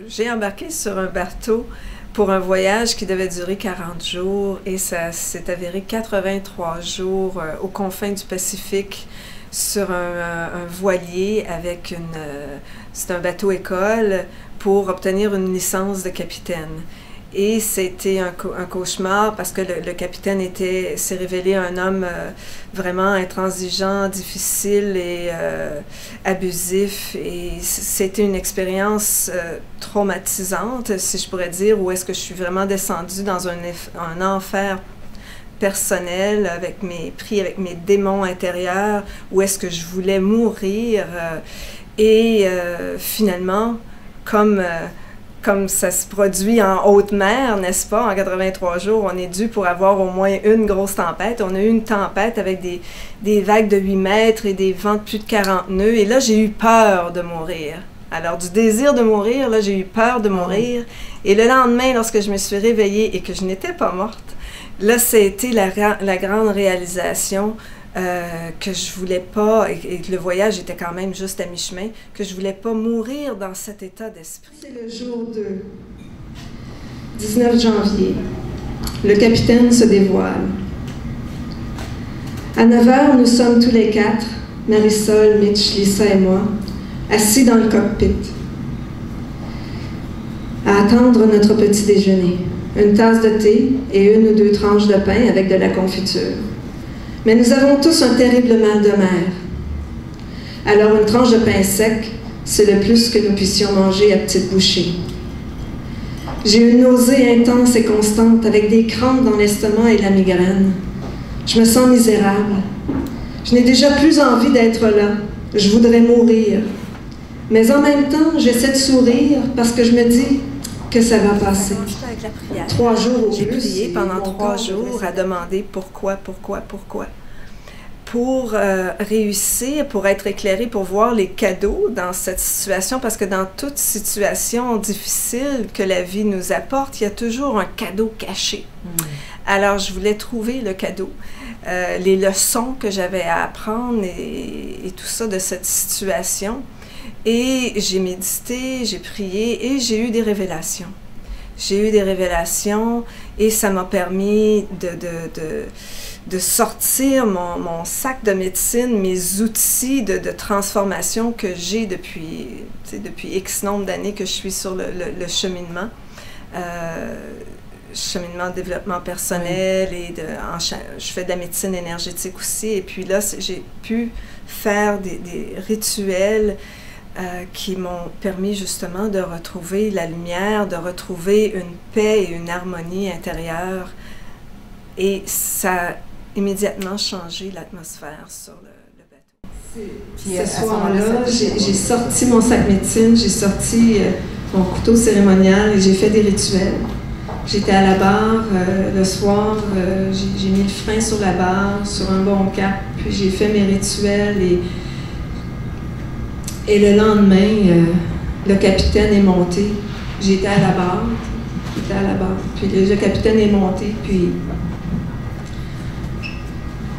J'ai embarqué sur un bateau pour un voyage qui devait durer 40 jours et ça s'est avéré 83 jours aux confins du Pacifique sur un voilier avec c'est un bateau-école pour obtenir une licence de capitaine. Et c'était un cauchemar parce que le capitaine s'est révélé un homme vraiment intransigeant, difficile et abusif. Et c'était une expérience traumatisante, si je pourrais dire, où est-ce que je suis vraiment descendue dans un enfer personnel, avec mes démons intérieurs, où est-ce que je voulais mourir. Finalement, comme ça se produit en haute mer, n'est-ce pas, en 83 jours, on est dû pour avoir au moins une grosse tempête. On a eu une tempête avec des vagues de 8 mètres et des vents de plus de 40 nœuds. Et là, j'ai eu peur de mourir. Alors, du désir de mourir, là, j'ai eu peur de mourir. Et le lendemain, lorsque je me suis réveillée et que je n'étais pas morte, là, ça a été la grande réalisation que je voulais pas, et que le voyage était quand même juste à mi-chemin, que je voulais pas mourir dans cet état d'esprit. C'est le jour 19 janvier. Le capitaine se dévoile. À 9 h, nous sommes tous les quatre, Marisol, Mitch, Lisa et moi, assis dans le cockpit, à attendre notre petit déjeuner. Une tasse de thé et 1 ou 2 tranches de pain avec de la confiture. Mais nous avons tous un terrible mal de mer. Alors une tranche de pain sec, c'est le plus que nous puissions manger à petites bouchées. J'ai une nausée intense et constante avec des crampes dans l'estomac et la migraine. Je me sens misérable. Je n'ai déjà plus envie d'être là. Je voudrais mourir. Mais en même temps, j'essaie de sourire parce que je me dis que ça va passer. 3 jours au plus. J'ai prié pendant 3 jours à demander pourquoi. Pour réussir, pour être éclairé, pour voir les cadeaux dans cette situation, parce que dans toute situation difficile que la vie nous apporte, il y a toujours un cadeau caché. Alors, je voulais trouver le cadeau, les leçons que j'avais à apprendre et tout ça de cette situation. Et j'ai médité, j'ai prié et j'ai eu des révélations. J'ai eu des révélations et ça m'a permis de sortir mon sac de médecine, mes outils de transformation que j'ai depuis X nombre d'années que je suis sur le cheminement. Cheminement de développement personnel et je fais de la médecine énergétique aussi. Et puis là, j'ai pu faire des rituels qui m'ont permis justement de retrouver la lumière, de retrouver une paix et une harmonie intérieure. Et ça a immédiatement changé l'atmosphère sur le bateau. Ce soir-là, j'ai sorti mon sac médecine, j'ai sorti mon couteau cérémonial et j'ai fait des rituels. J'étais à la barre le soir, j'ai mis le frein sur la barre, sur un bon cap, puis j'ai fait mes rituels et le lendemain, le capitaine est monté. J'étais à la barre, puis le capitaine est monté, puis...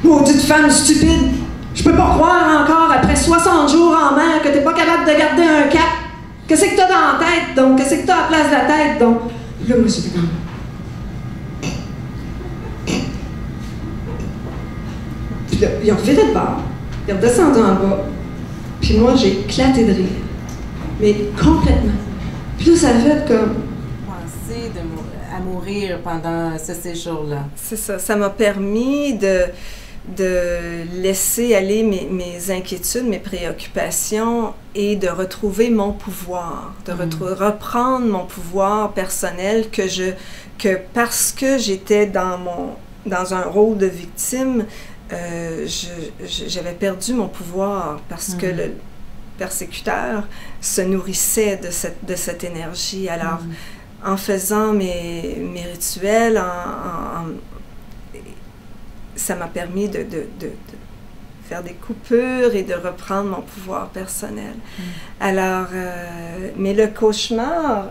Maudite femme stupide! Je peux pas croire encore, après 60 jours en mer, que t'es pas capable de garder un cap! Qu'est-ce que t'as dans la tête, donc? Qu'est-ce que t'as à la place de la tête, donc? Là, moi, j'étais comme... Puis là, il a reviré de bord, il est redescendu en bas. Puis moi, j'ai éclaté de rire. Mais complètement. Puis là, ça fait comme... Penser à mourir pendant ce séjour-là. C'est ça. Ça m'a permis de laisser aller mes inquiétudes, mes préoccupations et de retrouver mon pouvoir, de reprendre mon pouvoir personnel que parce que j'étais dans un rôle de victime, j'avais perdu mon pouvoir parce que le persécuteur se nourrissait de cette énergie. Alors, en faisant mes rituels, ça m'a permis de faire des coupures et de reprendre mon pouvoir personnel. Alors, mais le cauchemar,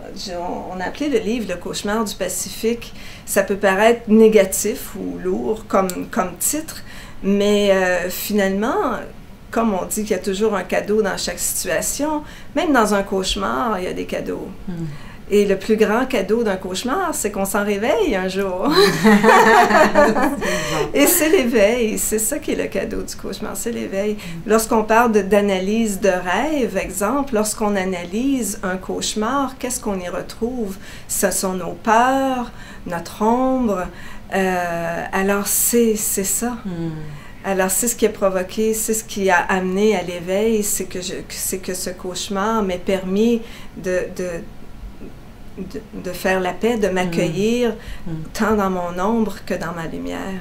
on a appelé le livre « Le cauchemar du Pacifique ». Ça peut paraître négatif ou lourd comme titre, mais finalement, comme on dit qu'il y a toujours un cadeau dans chaque situation, même dans un cauchemar, il y a des cadeaux. Et le plus grand cadeau d'un cauchemar, c'est qu'on s'en réveille un jour. Et c'est l'éveil, c'est ça qui est le cadeau du cauchemar, c'est l'éveil. Lorsqu'on parle d'analyse de rêve, exemple, lorsqu'on analyse un cauchemar, qu'est-ce qu'on y retrouve? Ce sont nos peurs, notre ombre. Alors c'est ça. Alors c'est ce qui a provoqué, c'est ce qui a amené à l'éveil, c'est que ce cauchemar m'ait permis de faire la paix, de m'accueillir tant dans mon ombre que dans ma lumière.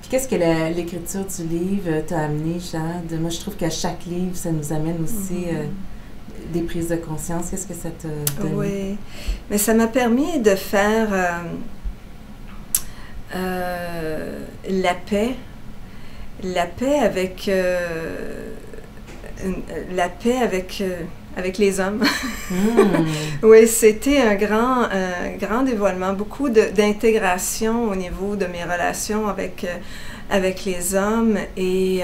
Puis qu'est-ce que l'écriture du livre t'a amené, Jade? Moi, je trouve qu'à chaque livre, ça nous amène aussi des prises de conscience. Qu'est-ce que ça t'a donné? Oui, mais ça m'a permis de faire la paix avec les hommes. Oui, c'était un grand dévoilement, beaucoup d'intégration au niveau de mes relations avec les hommes et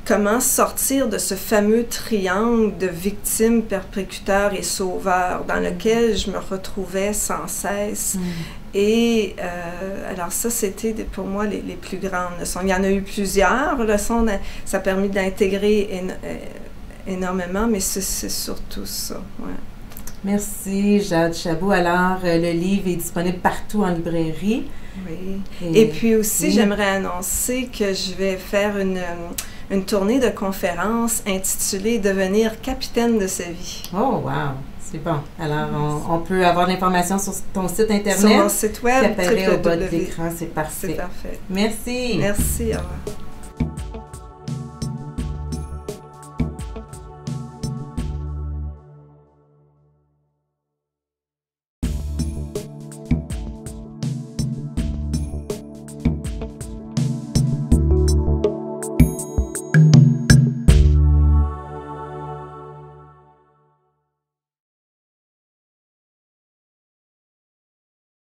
comment sortir de ce fameux triangle de victime, perpécuteur et sauveur dans lequel je me retrouvais sans cesse. Et alors ça, c'était pour moi les plus grandes leçons. Il y en a eu plusieurs leçons, ça a permis d'intégrer énormément, mais c'est surtout ça. Ouais. Merci, Jade Chabot. Alors, le livre est disponible partout en librairie. Oui. Et puis aussi, j'aimerais annoncer que je vais faire une tournée de conférences intitulée « Devenir capitaine de sa vie ». Oh, wow! C'est bon. Alors, on peut avoir l'information sur ton site Internet. Sur mon site web, qui apparaît au bas de l'écran. C'est parfait. C'est parfait. Merci. Merci, au revoir.